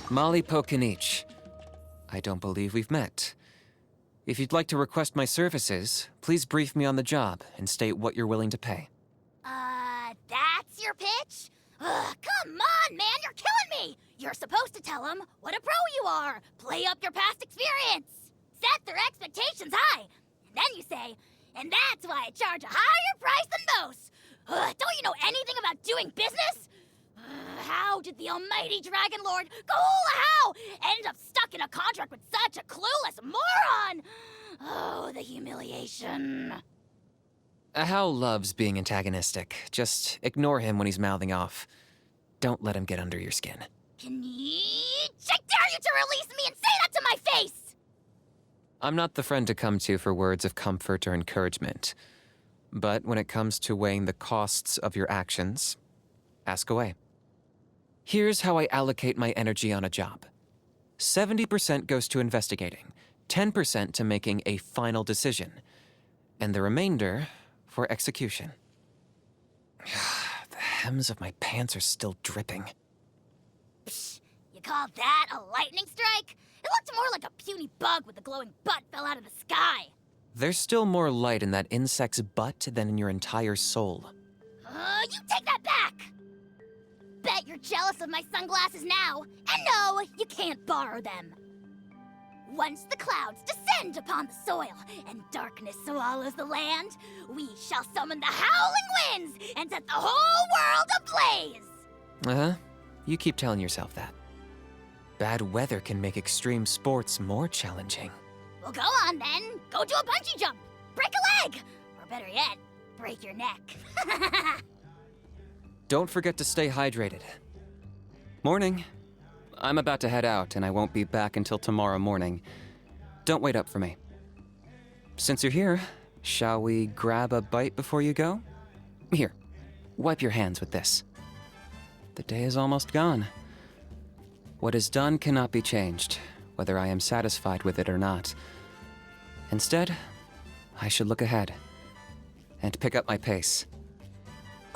Kinich. I don't believe we've met. If you'd like to request my services, please brief me on the job and state what you're willing to pay. That's your pitch? Ugh, come on, man, you're killing me! You're supposed to tell them what a pro you are, play up your past experience, set their expectations high, and then you say, and that's why I charge a higher price than most. Don't you know anything about doing business? How did the almighty Dragon Lord Kahula end up stuck in a contract with such a clueless moron? Oh, the humiliation. Hao loves being antagonistic. Just ignore him when he's mouthing off. Don't let him get under your skin. Kinich, I dare you to release me and say that to my face! I'm not the friend to come to for words of comfort or encouragement. But when it comes to weighing the costs of your actions, ask away. Here's how I allocate my energy on a job. 70% goes to investigating, 10% to making a final decision, and the remainder for execution. The hems of my pants are still dripping. Psh, you call that a lightning strike? It looked more like a puny bug with a glowing butt fell out of the sky. There's still more light in that insect's butt than in your entire soul. You take that back! Bet you're jealous of my sunglasses now, and no, you can't borrow them. Once the clouds descend upon the soil, and darkness swallows the land, we shall summon the howling winds and set the whole world ablaze! You keep telling yourself that. Bad weather can make extreme sports more challenging. Well, go on then. Go do a bungee jump. Break a leg. Or better yet, break your neck. Don't forget to stay hydrated. Morning. I'm about to head out, and I won't be back until tomorrow morning. Don't wait up for me. Since you're here, shall we grab a bite before you go? Here, wipe your hands with this. The day is almost gone. What is done cannot be changed, whether I am satisfied with it or not. Instead, I should look ahead and pick up my pace.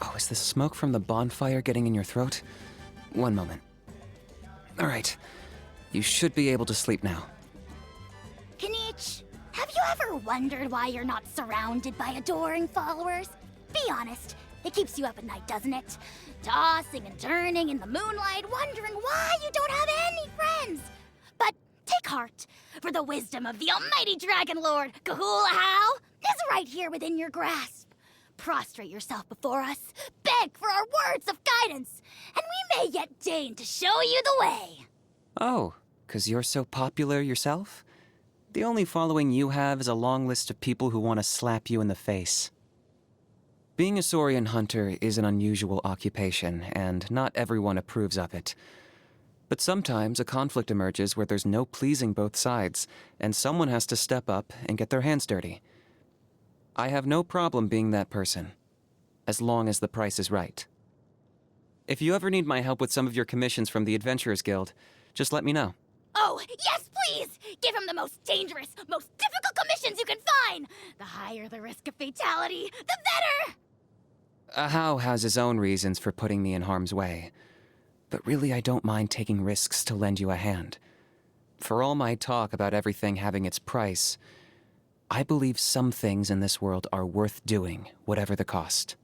Oh, is the smoke from the bonfire getting in your throat? One moment. All right, you should be able to sleep now. Kinich, have you ever wondered why you're not surrounded by adoring followers? Be honest, it keeps you up at night, doesn't it? Tossing and turning in the moonlight, wondering why you don't have any friends. But take heart, for the wisdom of the almighty Dragon Lord, Kahula is right here within your grasp. Prostrate yourself before us, beg for our words of guidance, and we may yet deign to show you the way. Oh, 'cause you're so popular yourself? The only following you have is a long list of people who want to slap you in the face. Being a Saurian hunter is an unusual occupation, and not everyone approves of it. But sometimes a conflict emerges where there's no pleasing both sides, and someone has to step up and get their hands dirty. I have no problem being that person, as long as the price is right. If you ever need my help with some of your commissions from the Adventurers Guild, just let me know. Oh, yes, please! Give him the most dangerous, most difficult commissions you can find! The higher the risk of fatality, the better! Hao has his own reasons for putting me in harm's way, but really I don't mind taking risks to lend you a hand. For all my talk about everything having its price, I believe some things in this world are worth doing, whatever the cost.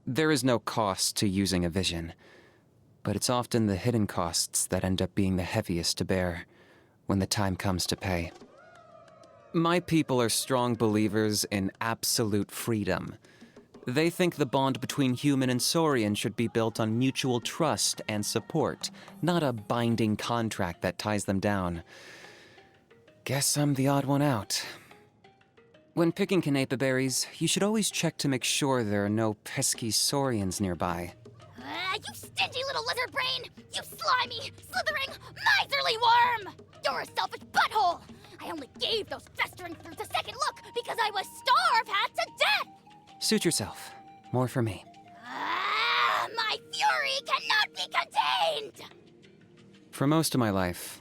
There is no cost to using a vision, but it's often the hidden costs that end up being the heaviest to bear when the time comes to pay. My people are strong believers in absolute freedom. They think the bond between human and Saurian should be built on mutual trust and support, not a binding contract that ties them down. Guess I'm the odd one out. When picking Canepa berries, you should always check to make sure there are no pesky Saurians nearby. You stingy little lizard brain! You slimy, slithering, miserly worm! You're a selfish butthole! I only gave those festering fruits a second look because I was starve-hat to death! Suit yourself. More for me. My fury cannot be contained! For most of my life,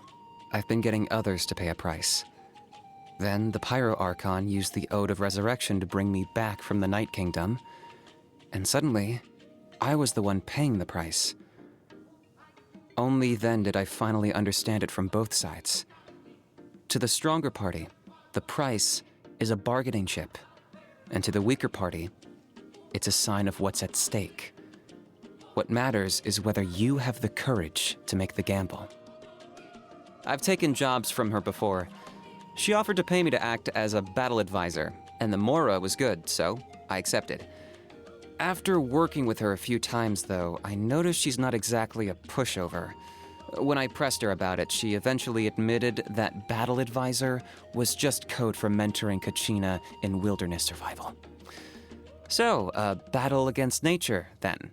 I've been getting others to pay a price. Then the Pyro Archon used the Ode of Resurrection to bring me back from the Night Kingdom, and suddenly, I was the one paying the price. Only then did I finally understand it from both sides. To the stronger party, the price is a bargaining chip. And to the weaker party, it's a sign of what's at stake. What matters is whether you have the courage to make the gamble. I've taken jobs from her before. She offered to pay me to act as a battle advisor, and the mora was good, so I accepted. After working with her a few times, though, I noticed she's not exactly a pushover. When I pressed her about it, she eventually admitted that battle advisor was just code for mentoring Kachina in wilderness survival. So, a battle against nature, then.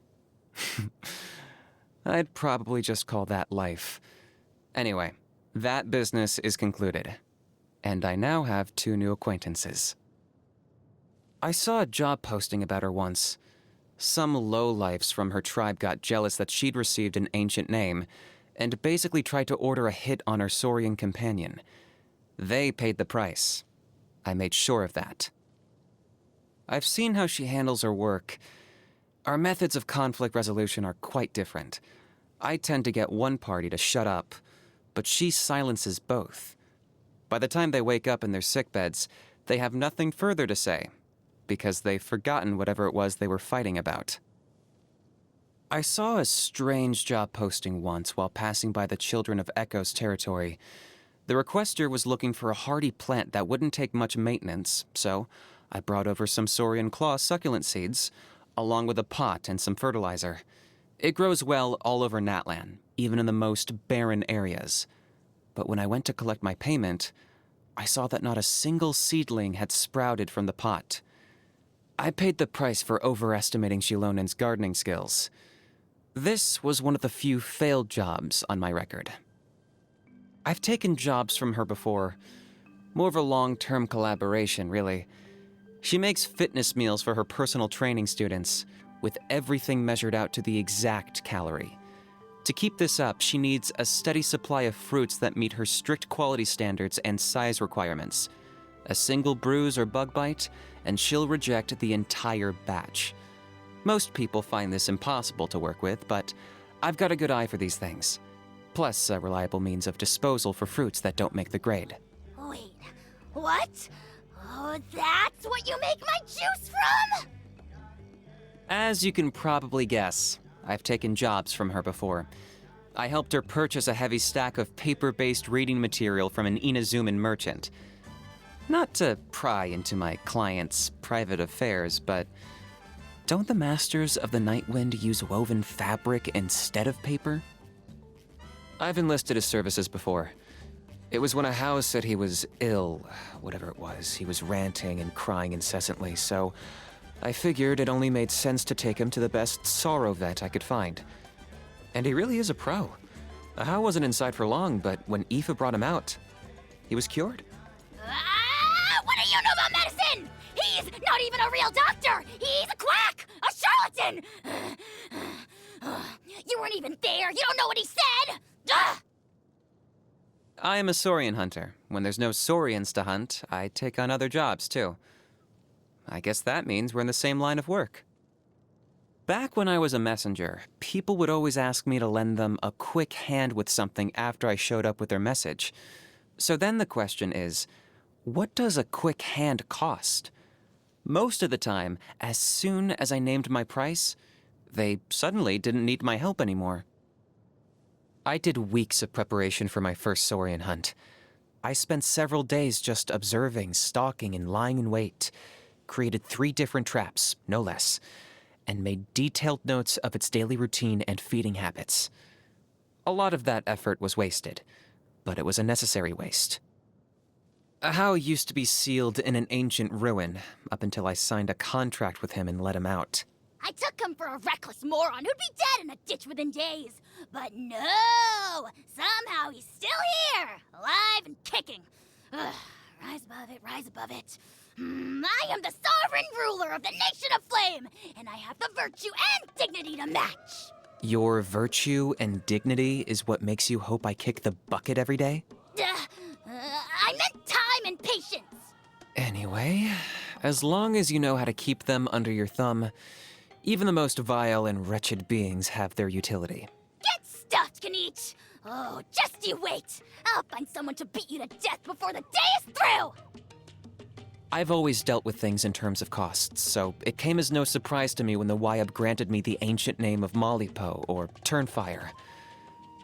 I'd probably just call that life. Anyway, that business is concluded. And I now have 2 new acquaintances. I saw a job posting about her once. Some lowlifes from her tribe got jealous that she'd received an ancient name, and basically tried to order a hit on her Saurian companion. They paid the price. I made sure of that. I've seen how she handles her work. Our methods of conflict resolution are quite different. I tend to get one party to shut up, but she silences both. By the time they wake up in their sickbeds, they have nothing further to say, because they've forgotten whatever it was they were fighting about. I saw a strange job posting once while passing by the Children of Echo's territory. The requester was looking for a hardy plant that wouldn't take much maintenance, so I brought over some Saurian claw succulent seeds, along with a pot and some fertilizer. It grows well all over Natlan, even in the most barren areas. But when I went to collect my payment, I saw that not a single seedling had sprouted from the pot. I paid the price for overestimating Shilonen's gardening skills. This was one of the few failed jobs on my record. I've taken jobs from her before. More of a long-term collaboration, really. She makes fitness meals for her personal training students, with everything measured out to the exact calorie. To keep this up, she needs a steady supply of fruits that meet her strict quality standards and size requirements. A single bruise or bug bite, and she'll reject the entire batch. Most people find this impossible to work with, but I've got a good eye for these things. Plus, a reliable means of disposal for fruits that don't make the grade. Wait, what? Oh, that's what you make my juice from? As you can probably guess, I've taken jobs from her before. I helped her purchase a heavy stack of paper-based reading material from an Inazuman merchant. Not to pry into my client's private affairs, but don't the Masters of the Nightwind use woven fabric instead of paper? I've enlisted his services before. It was when a house said he was ill, whatever it was. He was ranting and crying incessantly, so I figured it only made sense to take him to the best sorrow vet I could find. And he really is a pro. Ahau wasn't inside for long, but when Aoife brought him out, he was cured. What do you know about medicine? He's not even a real doctor! He's a quack! A charlatan! You weren't even there! You don't know what he said! Ugh! I am a Saurian hunter. When there's no Saurians to hunt, I take on other jobs, too. I guess that means we're in the same line of work. Back when I was a messenger, people would always ask me to lend them a quick hand with something after I showed up with their message. So then the question is, what does a quick hand cost? Most of the time, as soon as I named my price, they suddenly didn't need my help anymore. I did weeks of preparation for my first Saurian hunt. I spent several days just observing, stalking, and lying in wait, created 3 different traps, no less, and made detailed notes of its daily routine and feeding habits. A lot of that effort was wasted, but it was a necessary waste. Ahau used to be sealed in an ancient ruin, up until I signed a contract with him and let him out. I took him for a reckless moron who'd be dead in a ditch within days. But no! Somehow he's still here, alive and kicking. Ugh, rise above it, rise above it. I am the sovereign ruler of the Nation of Flame, and I have the virtue and dignity to match. Your virtue and dignity is what makes you hope I kick the bucket every day? I meant time and patience. Anyway, as long as you know how to keep them under your thumb, even the most vile and wretched beings have their utility. Get stuffed, Kinich! right! Oh, just you wait! I'll find someone to beat you to death before the day is through! I've always dealt with things in terms of costs, so it came as no surprise to me when the Wyab granted me the ancient name of Malipo, or Turnfire.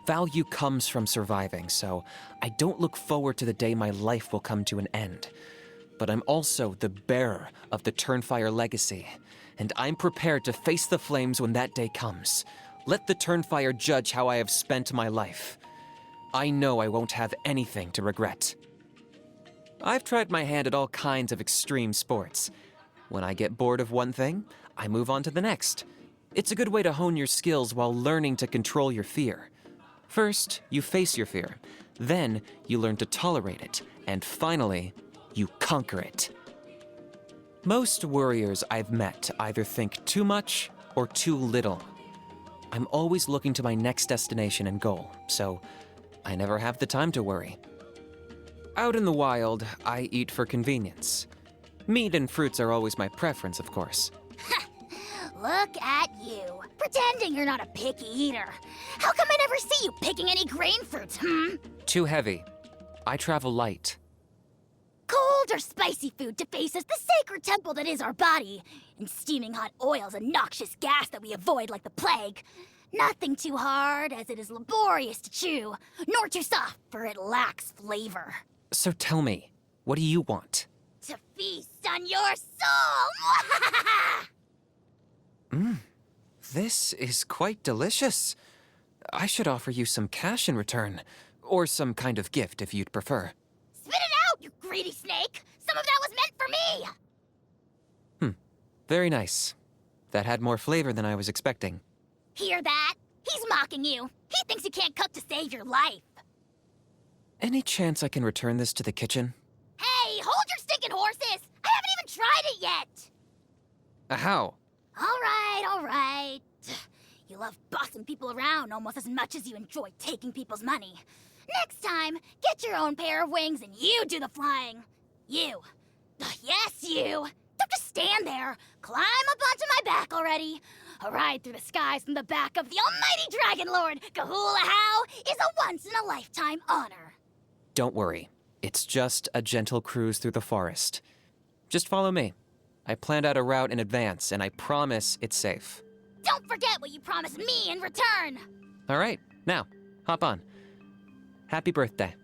Value comes from surviving, so I don't look forward to the day my life will come to an end. But I'm also the bearer of the Turnfire legacy, and I'm prepared to face the flames when that day comes. Let the Turnfire judge how I have spent my life. I know I won't have anything to regret. I've tried my hand at all kinds of extreme sports. When I get bored of one thing, I move on to the next. It's a good way to hone your skills while learning to control your fear. First, you face your fear. Then, you learn to tolerate it. And finally, you conquer it. Most warriors I've met either think too much or too little. I'm always looking to my next destination and goal, so I never have the time to worry. Out in the wild, I eat for convenience. Meat and fruits are always my preference, of course. Look at you, pretending you're not a picky eater. How come I never see you picking any grain fruits, Too heavy. I travel light. Cold or spicy food defaces the sacred temple that is our body, and steaming hot oils a noxious gas that we avoid like the plague. Nothing too hard, as it is laborious to chew, nor too soft, for it lacks flavor. So tell me, what do you want? To feast on your soul! This is quite delicious. I should offer you some cash in return, or some kind of gift if you'd prefer. Spit it out, you greedy snake! Some of that was meant for me! Very nice. That had more flavor than I was expecting. Hear that? He's mocking you. He thinks you can't cook to save your life. Any chance I can return this to the kitchen? Hey, hold your stinking horses! I haven't even tried it yet! How? All right. You love bossing people around almost as much as you enjoy taking people's money. Next time, get your own pair of wings and you do the flying. You. Yes, you. Don't just stand there. Climb up onto my back already. A ride through the skies from the back of the almighty Dragon Lord, Kahula How, is a once-in-a-lifetime honor. Don't worry. It's just a gentle cruise through the forest. Just follow me. I planned out a route in advance, and I promise it's safe. Don't forget what you promised me in return. All right, now, hop on. Happy birthday.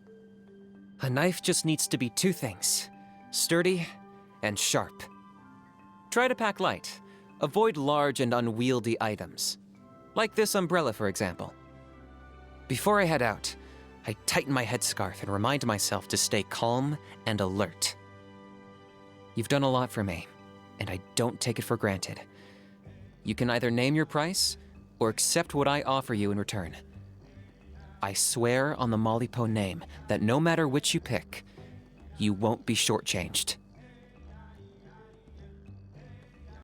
A knife just needs to be two things: sturdy and sharp. Try to pack light. Avoid large and unwieldy items. Like this umbrella, for example. Before I head out, I tighten my headscarf and remind myself to stay calm and alert. You've done a lot for me, and I don't take it for granted. You can either name your price, or accept what I offer you in return. I swear on the Malipo name that no matter which you pick, you won't be shortchanged.